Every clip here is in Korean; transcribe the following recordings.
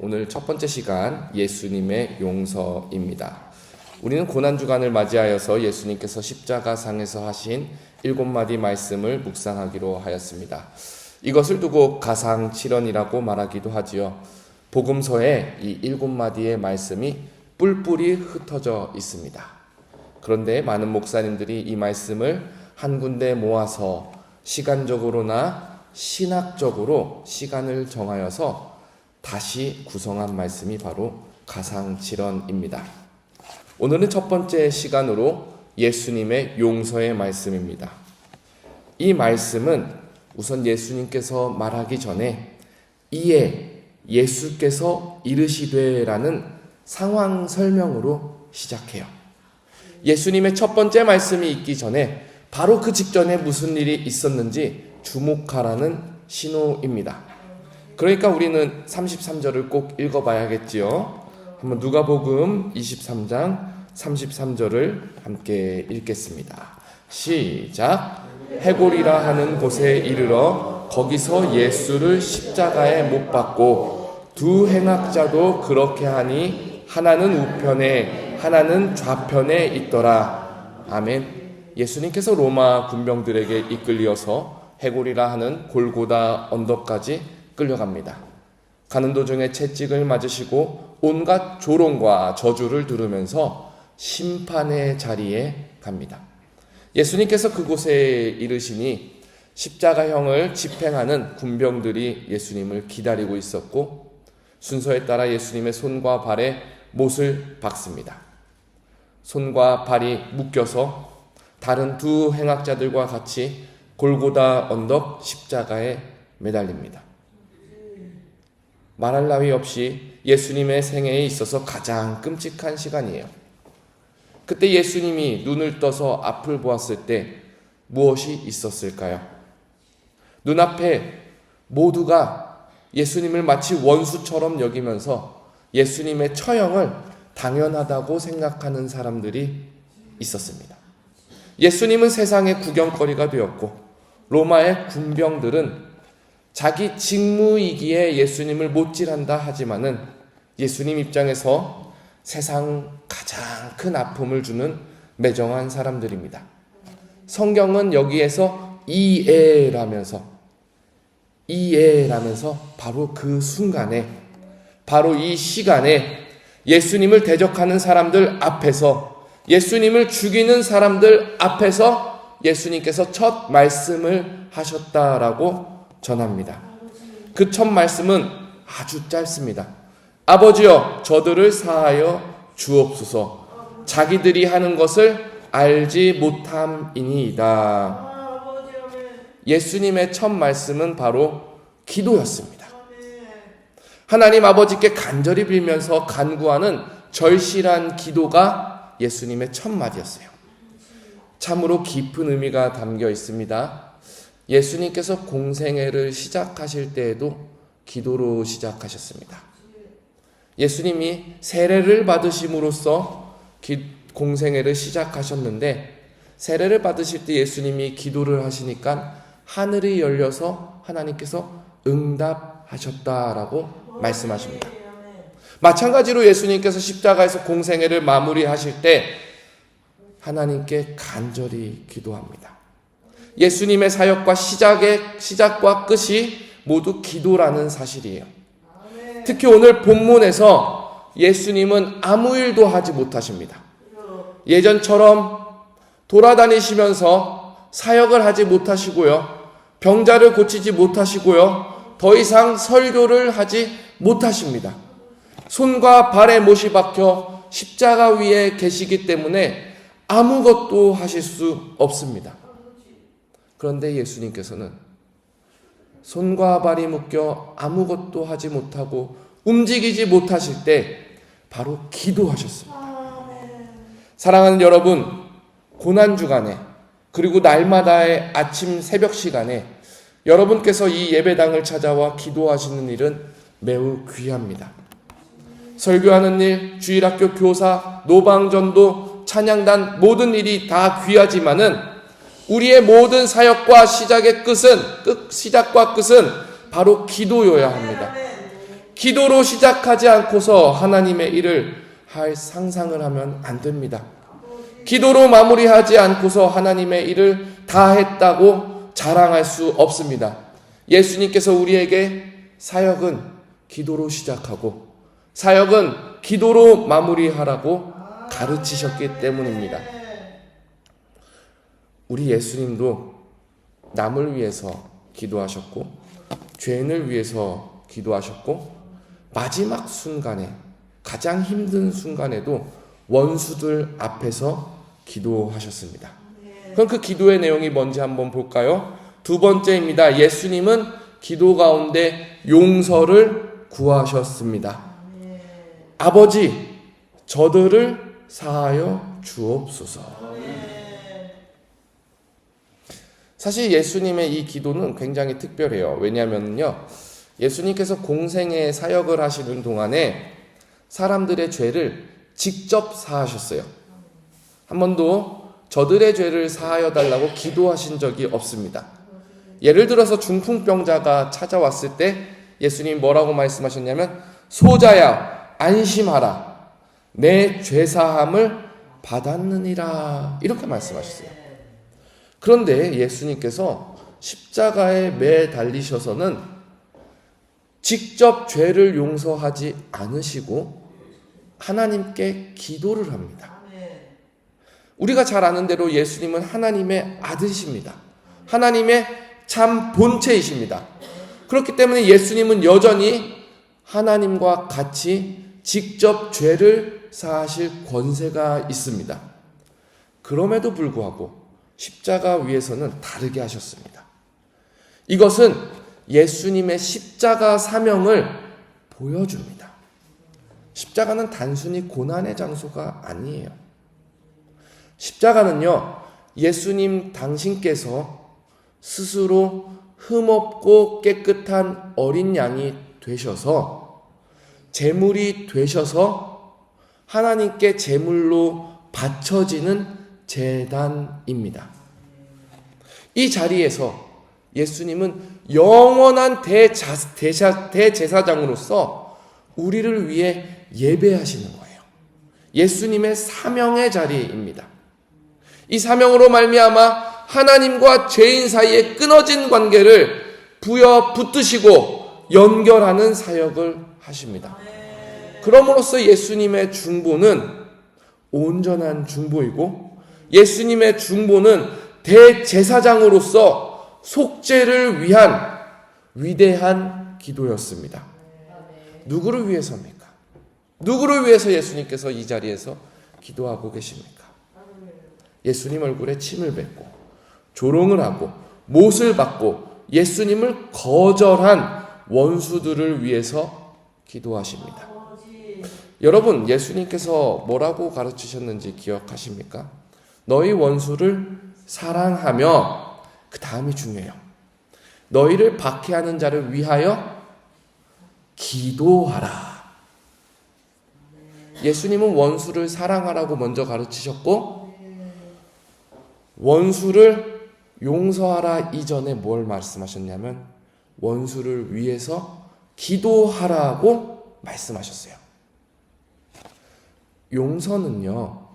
오늘 첫 번째 시간 예수님의 용서입니다. 우리는 고난주간을 맞이하여서 예수님께서 십자가상에서 하신 7마디 말씀을 묵상하기로 하였습니다. 이것을 두고 가상칠언이라고 말하기도 하지요. 복음서에 이 7마디의 말씀이 뿔뿔이 흩어져 있습니다. 그런데 많은 목사님들이 이 말씀을 한 군데 모아서 시간적으로나 신학적으로 시간을 정하여서 다시 구성한 말씀이 바로 가상칠언입니다. 오늘은 첫 번째 시간으로 예수님의 용서의 말씀입니다. 이 말씀은 우선 예수님께서 말하기 전에 이에 예수께서 이르시되라는 상황 설명으로 시작해요. 예수님의 첫 번째 말씀이 있기 전에 바로 그 직전에 무슨 일이 있었는지 주목하라는 신호입니다. 그러니까 우리는 33절을 꼭 읽어봐야겠지요. 한번 누가복음 23장 33절을 함께 읽겠습니다. 시작. 해골이라 하는 곳에 이르러 거기서 예수를 십자가에 못 박고 두 행악자도 그렇게 하니 하나는 우편에 하나는 좌편에 있더라. 아멘. 예수님께서 로마 군병들에게 이끌려서 해골이라 하는 골고다 언덕까지 끌려갑니다. 가는 도중에 채찍을 맞으시고 온갖 조롱과 저주를 들으면서 심판의 자리에 갑니다. 예수님께서 그곳에 이르시니 십자가형을 집행하는 군병들이 예수님을 기다리고 있었고 순서에 따라 예수님의 손과 발에 못을 박습니다. 손과 발이 묶여서 다른 두 행악자들과 같이 골고다 언덕 십자가에 매달립니다. 말할 나위 없이 예수님의 생애에 있어서 가장 끔찍한 시간이에요. 그때 예수님이 눈을 떠서 앞을 보았을 때 무엇이 있었을까요? 눈앞에 모두가 예수님을 마치 원수처럼 여기면서 예수님의 처형을 당연하다고 생각하는 사람들이 있었습니다. 예수님은 세상의 구경거리가 되었고 로마의 군병들은 자기 직무이기에 예수님을 못질한다 하지만은 예수님 입장에서 세상 가장 큰 아픔을 주는 매정한 사람들입니다. 성경은 여기에서 이에라면서 바로 그 순간에 바로 이 시간에 예수님을 대적하는 사람들 앞에서 예수님을 죽이는 사람들 앞에서 예수님께서 첫 말씀을 하셨다라고 전합니다. 그 첫 말씀은 아주 짧습니다. 아버지여 저들을 사하여 주옵소서 자기들이 하는 것을 알지 못함이니이다. 예수님의 첫 말씀은 바로 기도였습니다. 하나님 아버지께 간절히 빌면서 간구하는 절실한 기도가 예수님의 첫 마디였어요. 참으로 깊은 의미가 담겨 있습니다. 예수님께서 공생애를 시작하실 때에도 기도로 시작하셨습니다. 예수님이 세례를 받으심으로써 공생애를 시작하셨는데 세례를 받으실 때 예수님이 기도를 하시니까 하늘이 열려서 하나님께서 응답하셨다라고 말씀하십니다. 마찬가지로 예수님께서 십자가에서 공생애를 마무리하실 때 하나님께 간절히 기도합니다. 예수님의 사역과 시작과 끝이 모두 기도라는 사실이에요. 특히 오늘 본문에서 예수님은 아무 일도 하지 못하십니다. 예전처럼 돌아다니시면서 사역을 하지 못하시고요. 병자를 고치지 못하시고요. 더 이상 설교를 하지 못하십니다. 손과 발에 못이 박혀 십자가 위에 계시기 때문에 아무것도 하실 수 없습니다. 그런데 예수님께서는 손과 발이 묶여 아무것도 하지 못하고 움직이지 못하실 때 바로 기도하셨습니다. 사랑하는 여러분, 고난주간에 그리고 날마다의 아침 새벽 시간에 여러분께서 이 예배당을 찾아와 기도하시는 일은 매우 귀합니다. 설교하는 일, 주일학교 교사, 노방전도, 찬양단 모든 일이 다 귀하지만은 우리의 모든 사역과 시작과 끝은 바로 기도여야 합니다. 기도로 시작하지 않고서 하나님의 일을 할 상상을 하면 안 됩니다. 기도로 마무리하지 않고서 하나님의 일을 다 했다고 자랑할 수 없습니다. 예수님께서 우리에게 사역은 기도로 시작하고 사역은 기도로 마무리하라고 가르치셨기 때문입니다. 우리 예수님도 남을 위해서 기도하셨고 죄인을 위해서 기도하셨고 마지막 순간에 가장 힘든 순간에도 원수들 앞에서 기도하셨습니다. 그럼 그 기도의 내용이 뭔지 한번 볼까요? 두 번째입니다. 예수님은 기도 가운데 용서를 구하셨습니다. 아버지, 저들을 사하여 주옵소서. 사실 예수님의 이 기도는 굉장히 특별해요. 왜냐하면요, 예수님께서 공생의 사역을 하시는 동안에 사람들의 죄를 직접 사하셨어요. 한 번도 저들의 죄를 사하여 달라고 기도하신 적이 없습니다. 예를 들어서 중풍병자가 찾아왔을 때 예수님이 뭐라고 말씀하셨냐면, 소자야 안심하라, 내 죄사함을 받았느니라, 이렇게 말씀하셨어요. 그런데 예수님께서 십자가에 매 달리셔서는 직접 죄를 용서하지 않으시고 하나님께 기도를 합니다. 우리가 잘 아는 대로 예수님은 하나님의 아들이십니다. 하나님의 참 본체이십니다. 그렇기 때문에 예수님은 여전히 하나님과 같이 직접 죄를 사하실 권세가 있습니다. 그럼에도 불구하고 십자가 위에서는 다르게 하셨습니다. 이것은 예수님의 십자가 사명을 보여줍니다. 십자가는 단순히 고난의 장소가 아니에요. 십자가는요, 예수님 당신께서 스스로 흠없고 깨끗한 어린 양이 되셔서 제물이 되셔서 하나님께 제물로 바쳐지는 제단입니다. 이 자리에서 예수님은 영원한 대제사장으로서 우리를 위해 예배하시는 거예요. 예수님의 사명의 자리입니다. 이 사명으로 말미암아 하나님과 죄인 사이에 끊어진 관계를 부여 붙드시고 연결하는 사역을 하십니다. 그럼으로써 예수님의 중보는 온전한 중보이고 예수님의 중보는 대제사장으로서 속죄를 위한 위대한 기도였습니다. 누구를 위해서입니까? 누구를 위해서 예수님께서 이 자리에서 기도하고 계십니까? 예수님 얼굴에 침을 뱉고 조롱을 하고 못을 받고 예수님을 거절한 원수들을 위해서 기도하십니다. 여러분, 예수님께서 뭐라고 가르치셨는지 기억하십니까? 너희 원수를 사랑하며, 그 다음이 중요해요. 너희를 박해하는 자를 위하여 기도하라. 예수님은 원수를 사랑하라고 먼저 가르치셨고 원수를 용서하라 이전에 뭘 말씀하셨냐면 원수를 위해서 기도하라고 말씀하셨어요. 용서는요,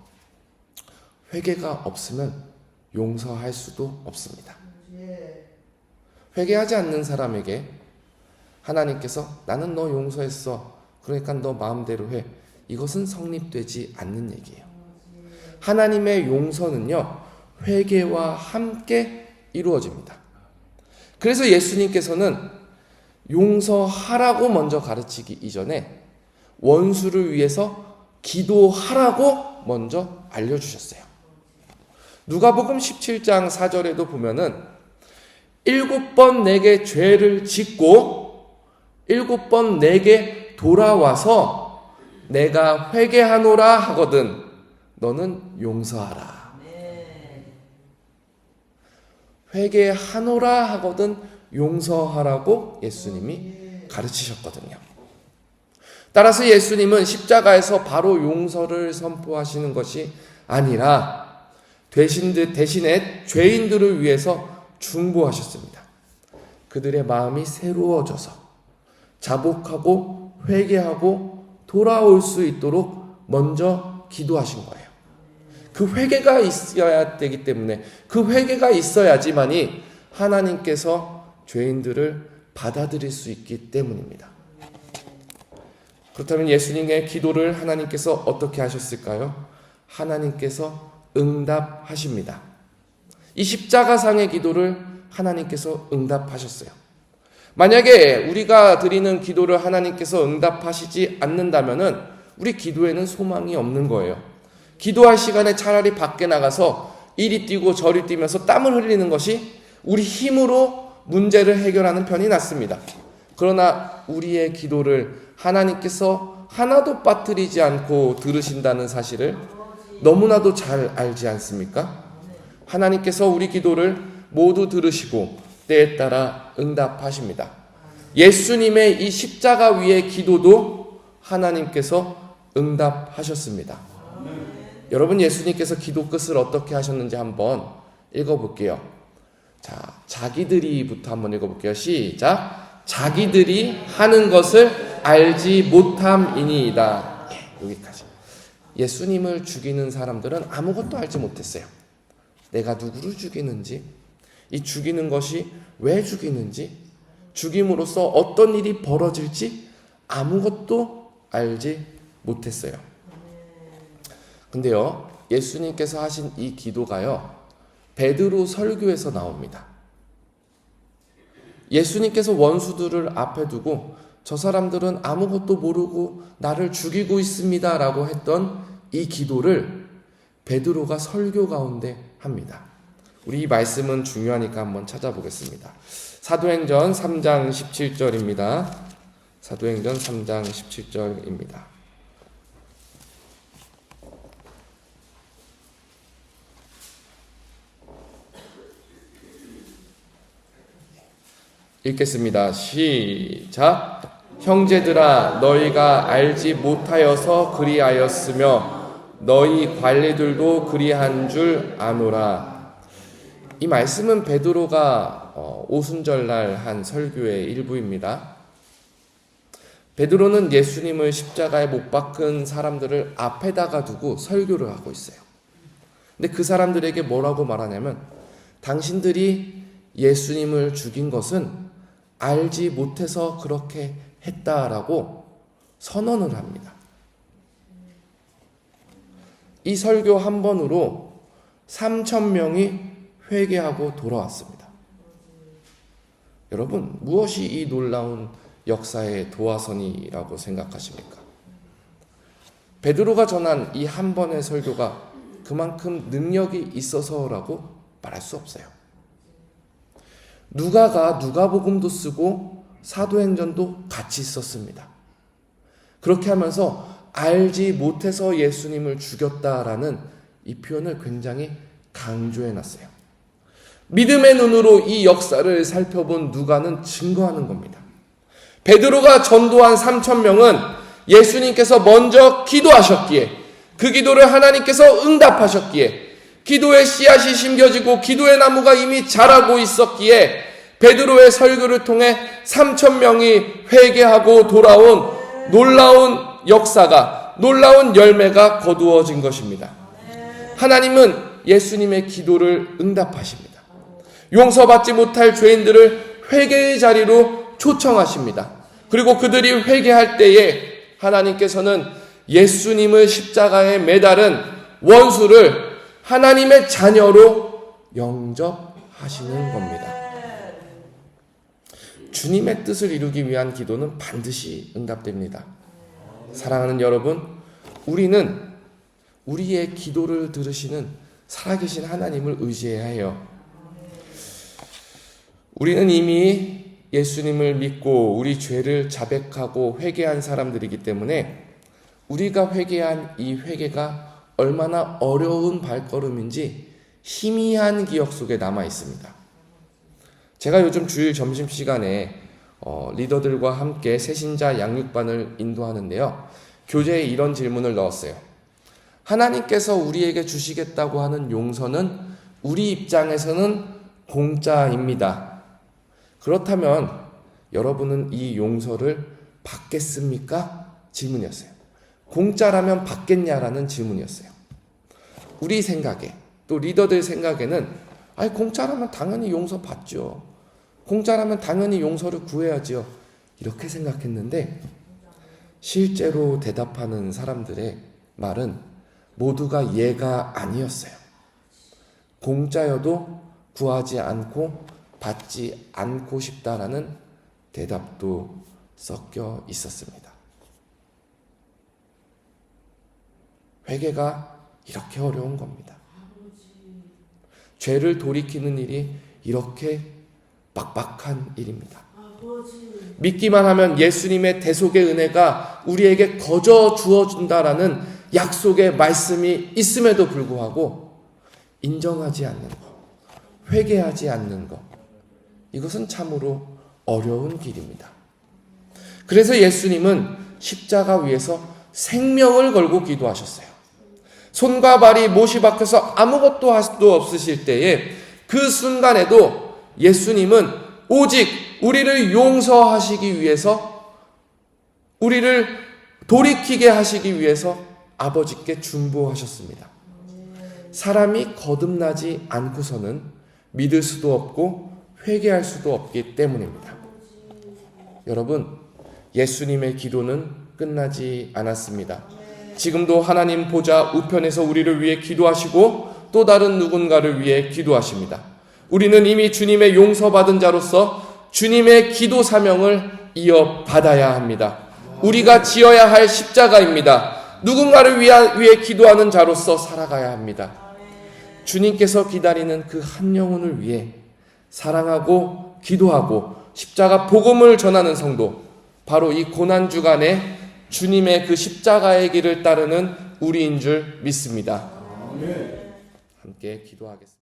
회개가 없으면 용서할 수도 없습니다. 회개하지 않는 사람에게 하나님께서 나는 너 용서했어, 그러니까 너 마음대로 해, 이것은 성립되지 않는 얘기예요. 하나님의 용서는요, 회개와 함께 이루어집니다. 그래서 예수님께서는 용서하라고 먼저 가르치기 이전에 원수를 위해서 기도하라고 먼저 알려주셨어요. 누가복음 17장 4절에도 보면은 7번 내게 죄를 짓고 7번 내게 돌아와서 내가 회개하노라 하거든 너는 용서하라. 회개하노라 하거든 용서하라고 예수님이 가르치셨거든요. 따라서 예수님은 십자가에서 바로 용서를 선포하시는 것이 아니라 대신에 죄인들을 위해서 중보하셨습니다. 그들의 마음이 새로워져서 자복하고 회개하고 돌아올 수 있도록 먼저 기도하신 거예요. 그 회개가 있어야 되기 때문에, 그 회개가 있어야지만이 하나님께서 죄인들을 받아들일 수 있기 때문입니다. 그렇다면 예수님의 기도를 하나님께서 어떻게 하셨을까요? 하나님께서 응답하십니다. 이 십자가상의 기도를 하나님께서 응답하셨어요. 만약에 우리가 드리는 기도를 하나님께서 응답하시지 않는다면은 우리 기도에는 소망이 없는 거예요. 기도할 시간에 차라리 밖에 나가서 이리 뛰고 저리 뛰면서 땀을 흘리는 것이 우리 힘으로 문제를 해결하는 편이 낫습니다. 그러나 우리의 기도를 하나님께서 하나도 빠뜨리지 않고 들으신다는 사실을 너무나도 잘 알지 않습니까? 하나님께서 우리 기도를 모두 들으시고 때에 따라 응답하십니다. 예수님의 이 십자가 위의 기도도 하나님께서 응답하셨습니다. 여러분, 예수님께서 기도 끝을 어떻게 하셨는지 한번 읽어볼게요. 자, 자기들이부터 한번 읽어볼게요. 시작. 자기들이 하는 것을 알지 못함이니이다. 여기까지. 예수님을 죽이는 사람들은 아무것도 알지 못했어요. 내가 누구를 죽이는지, 이 죽이는 것이 왜 죽이는지, 죽임으로써 어떤 일이 벌어질지 아무것도 알지 못했어요. 근데요, 예수님께서 하신 이 기도가요, 베드로 설교에서 나옵니다. 예수님께서 원수들을 앞에 두고 저 사람들은 아무것도 모르고 나를 죽이고 있습니다 라고 했던 이 기도를 베드로가 설교 가운데 합니다. 우리 이 말씀은 중요하니까 한번 찾아보겠습니다. 사도행전 3장 17절입니다. 사도행전 3장 17절입니다. 읽겠습니다. 시작. 형제들아, 너희가 알지 못하여서 그리하였으며 너희 관리들도 그리한 줄 아노라. 이 말씀은 베드로가 오순절날 한 설교의 일부입니다. 베드로는 예수님을 십자가에 못 박은 사람들을 앞에다가 두고 설교를 하고 있어요. 근데 그 사람들에게 뭐라고 말하냐면, 당신들이 예수님을 죽인 것은 알지 못해서 그렇게 했다라고 선언을 합니다. 이 설교 한 번으로 3,000명이 회개하고 돌아왔습니다. 여러분, 무엇이 이 놀라운 역사의 도화선이라고 생각하십니까? 베드로가 전한 이 한 번의 설교가 그만큼 능력이 있어서라고 말할 수 없어요. 누가가 누가복음도 쓰고 사도행전도 같이 썼습니다. 그렇게 하면서 알지 못해서 예수님을 죽였다라는 이 표현을 굉장히 강조해놨어요. 믿음의 눈으로 이 역사를 살펴본 누가는 증거하는 겁니다. 베드로가 전도한 3,000명은 예수님께서 먼저 기도하셨기에, 그 기도를 하나님께서 응답하셨기에, 기도의 씨앗이 심겨지고 기도의 나무가 이미 자라고 있었기에 베드로의 설교를 통해 3,000명이 회개하고 돌아온 놀라운 역사가, 놀라운 열매가 거두어진 것입니다. 하나님은 예수님의 기도를 응답하십니다. 용서받지 못할 죄인들을 회개의 자리로 초청하십니다. 그리고 그들이 회개할 때에 하나님께서는 예수님을 십자가에 매달은 원수를 하나님의 자녀로 영접하시는 겁니다. 주님의 뜻을 이루기 위한 기도는 반드시 응답됩니다. 사랑하는 여러분, 우리는 우리의 기도를 들으시는 살아계신 하나님을 의지해야 해요. 우리는 이미 예수님을 믿고 우리 죄를 자백하고 회개한 사람들이기 때문에 우리가 회개한 이 회개가 얼마나 어려운 발걸음인지 희미한 기억 속에 남아 있습니다. 제가 요즘 주일 점심시간에 리더들과 함께 새신자 양육반을 인도하는데요. 교재에 이런 질문을 넣었어요. 하나님께서 우리에게 주시겠다고 하는 용서는 우리 입장에서는 공짜입니다. 그렇다면 여러분은 이 용서를 받겠습니까? 질문이었어요. 공짜라면 받겠냐라는 질문이었어요. 우리 생각에, 또 리더들 생각에는 아니 공짜라면 당연히 용서 받죠. 공짜라면 당연히 용서를 구해야죠. 이렇게 생각했는데 실제로 대답하는 사람들의 말은 모두가 예가 아니었어요. 공짜여도 구하지 않고 받지 않고 싶다라는 대답도 섞여 있었습니다. 회개가 이렇게 어려운 겁니다. 죄를 돌이키는 일이 이렇게 빡빡한 일입니다. 믿기만 하면 예수님의 대속의 은혜가 우리에게 거저 주어진다라는 약속의 말씀이 있음에도 불구하고 인정하지 않는 것, 회개하지 않는 것, 이것은 참으로 어려운 길입니다. 그래서 예수님은 십자가 위에서 생명을 걸고 기도하셨어요. 손과 발이 못이 박혀서 아무것도 할 수도 없으실 때에 그 순간에도 예수님은 오직 우리를 용서하시기 위해서, 우리를 돌이키게 하시기 위해서 아버지께 중보하셨습니다. 사람이 거듭나지 않고서는 믿을 수도 없고 회개할 수도 없기 때문입니다. 여러분, 예수님의 기도는 끝나지 않았습니다. 지금도 하나님 보좌 우편에서 우리를 위해 기도하시고 또 다른 누군가를 위해 기도하십니다. 우리는 이미 주님의 용서받은 자로서 주님의 기도 사명을 이어받아야 합니다. 우리가 지어야 할 십자가입니다. 누군가를 위해 기도하는 자로서 살아가야 합니다. 주님께서 기다리는 그 한 영혼을 위해 사랑하고 기도하고 십자가 복음을 전하는 성도, 바로 이 고난주간에 주님의 그 십자가의 길을 따르는 우리인 줄 믿습니다. 함께 기도하겠습니다.